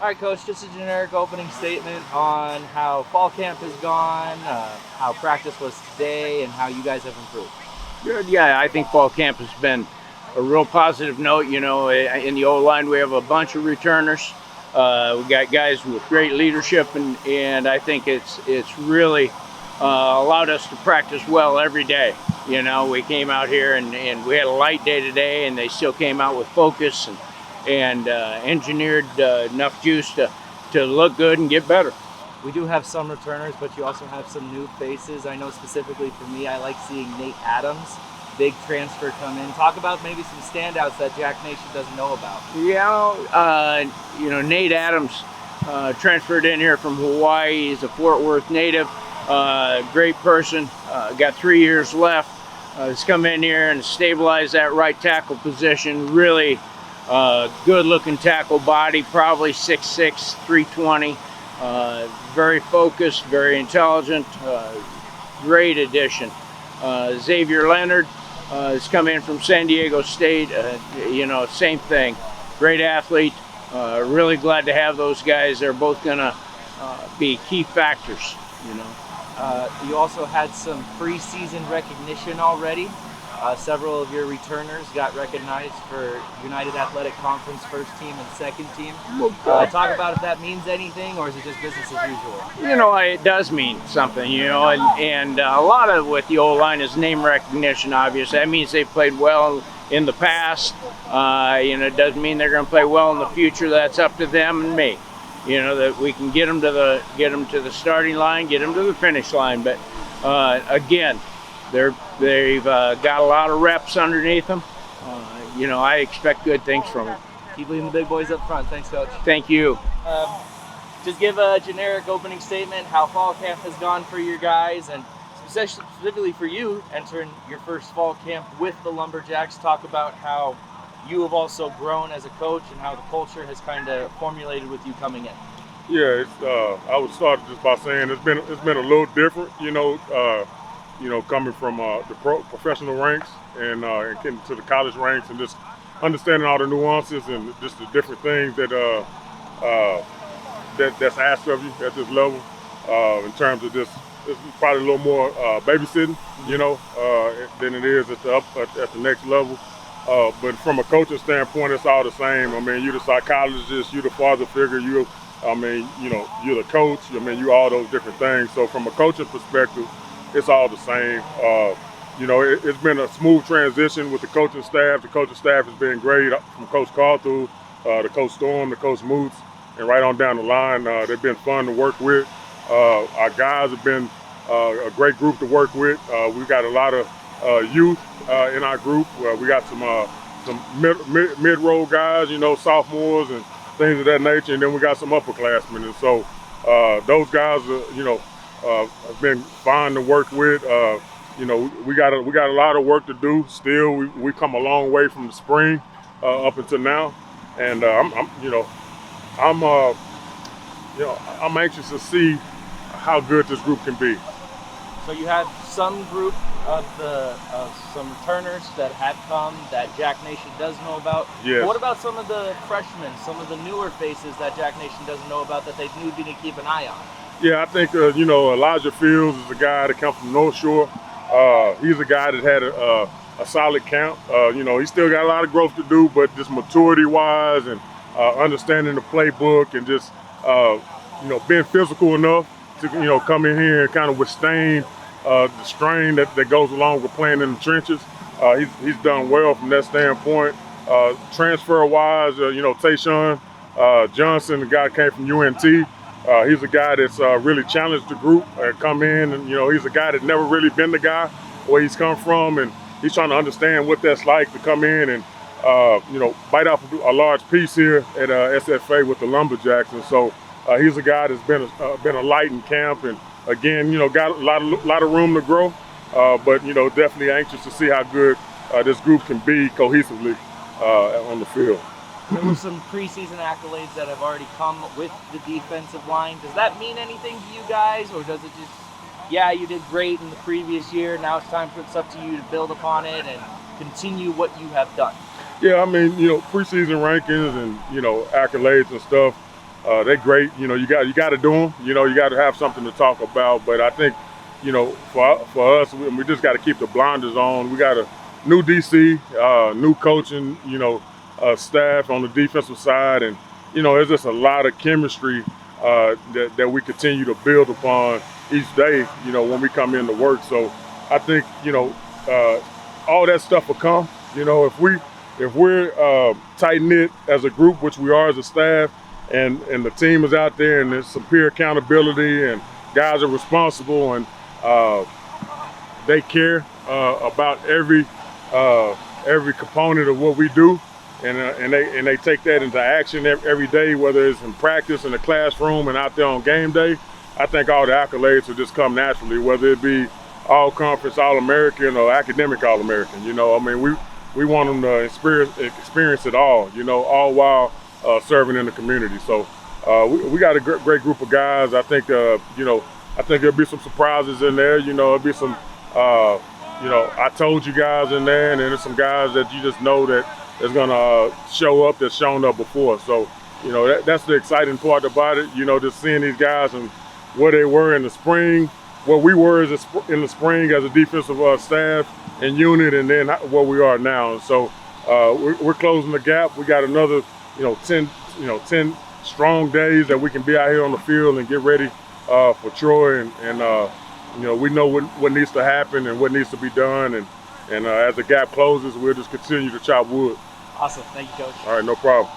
All right, Coach, just a generic opening statement on how fall camp has gone, how practice was today, and how you guys have improved. Good. Yeah, I think fall camp has been a real positive note. You know, in the O-line, we have a bunch of returners. We got guys with great leadership, and I think it's really allowed us to practice well every day. You know, we came out here and we had a light day today, and they still came out with focus and engineered enough juice to look good and get better. We do have some returners, but you also have some new faces. I know specifically for me, I like seeing Nate Adams, big transfer, come in. Talk about maybe some standouts that Jack Nation doesn't know about. Yeah, Nate Adams transferred in here from Hawaii. He's a Fort Worth native. Great person. Got 3 years left. He's come in here and stabilized that right tackle position. Really good-looking tackle body, probably 6'6", 320. Very focused, very intelligent. Great addition. Xavier Leonard has come in from San Diego State. Same thing. Great athlete. Really glad to have those guys. They're both going to be key factors, You also had some preseason recognition already. Several of your returners got recognized for United Athletic Conference first team and second team. Talk about if that means anything, or is it just business as usual? It does mean something, and a lot of with the O-line is name recognition, obviously. That means they've played well in the past. It doesn't mean they're going to play well in the future. That's up to them and me. That we can get them to the starting line, get them to the finish line. But again, they've got a lot of reps underneath them. I expect good things from them. Keep leading the big boys up front. Thanks, Coach. Thank you. Just give a generic opening statement, how fall camp has gone for your guys, and specifically for you, entering your first fall camp with the Lumberjacks. Talk about how you have also grown as a coach and how the culture has kind of formulated with you coming in. Yeah, I would start just by saying it's been a little different, coming from the professional ranks and getting to the college ranks, and just understanding all the nuances and just the different things that's asked of you at this level. In terms of just, it's probably a little more babysitting, than it is at the next level. But from a coaching standpoint, it's all the same. I mean, you're the psychologist, you're the father figure, you're the coach. You're all those different things. So from a coaching perspective, it's all the same. It's been a smooth transition with the coaching staff. The coaching staff has been great, from Coach Carthel, to Coach Storm, to Coach Moots, and right on down the line. They've been fun to work with. Our guys have been a great group to work with. We've got a lot of youth in our group. We got some mid-roll guys, sophomores and things of that nature, and then we got some upperclassmen. And so those guys have been fine to work with. We got a lot of work to do still. We come a long way from the spring up until now, and I'm anxious to see how good this group can be. So you have some group of some returners that have come that Jack Nation does know about. Yes. But what about some of the freshmen, some of the newer faces that Jack Nation doesn't know about that they need to keep an eye on? Yeah, I think Elijah Fields is a guy that comes from North Shore. He's a guy that had a solid camp. He still got a lot of growth to do, but just maturity-wise and understanding the playbook and just being physical enough to come in here and kind of withstand the strain that goes along with playing in the trenches. He's done well from that standpoint. Transfer-wise, Tayshawn Johnson, the guy that came from UNT. He's a guy that's really challenged the group, come in, and he's a guy that never really been the guy where he's come from, and he's trying to understand what that's like to come in and bite off a large piece here at SFA with the Lumberjacks. And so he's a guy that's been a light in camp, and again, got a lot of room to grow, but definitely anxious to see how good this group can be cohesively on the field. There were some preseason accolades that have already come with the defensive line. Does that mean anything to you guys, or does it just, yeah, you did great in the previous year, now it's up to you to build upon it and continue what you have done? Yeah, I mean, preseason rankings and, accolades and stuff, they're great. You know, you got to do them. You know, you got to have something to talk about. But I think, you know, for us, we just got to keep the blinders on. We got a new DC, new coaching, you know, staff on the defensive side, and you know, there's just a lot of chemistry that we continue to build upon each day. You know, when we come into work. So I think, you know, all that stuff will come. You know, if we're tight knit as a group, which we are as a staff, and the team is out there, and there's some peer accountability, and guys are responsible, and they care about every component of what we do, and they take that into action every day, whether it's in practice, in the classroom, and out there on game day. I think all the accolades will just come naturally, whether it be all conference, all American, or academic all American. You know, I mean, we want them to experience it all. You know, all while serving in the community. So we got a great group of guys. I think you know, I think there'll be some surprises in there. You know, there'll be some you know, I told you guys in there, and then there's some guys that you just know that is gonna show up that's shown up before. So, you know, that's the exciting part about it. You know, just seeing these guys and where they were in the spring, what we were in the spring as a defensive staff and unit, and then where we are now. And so we're closing the gap. We got another, 10 strong days that we can be out here on the field and get ready for Troy, and we know what needs to happen and what needs to be done, and as the gap closes, we'll just continue to chop wood. Awesome. Thank you, Coach. All right, no problem.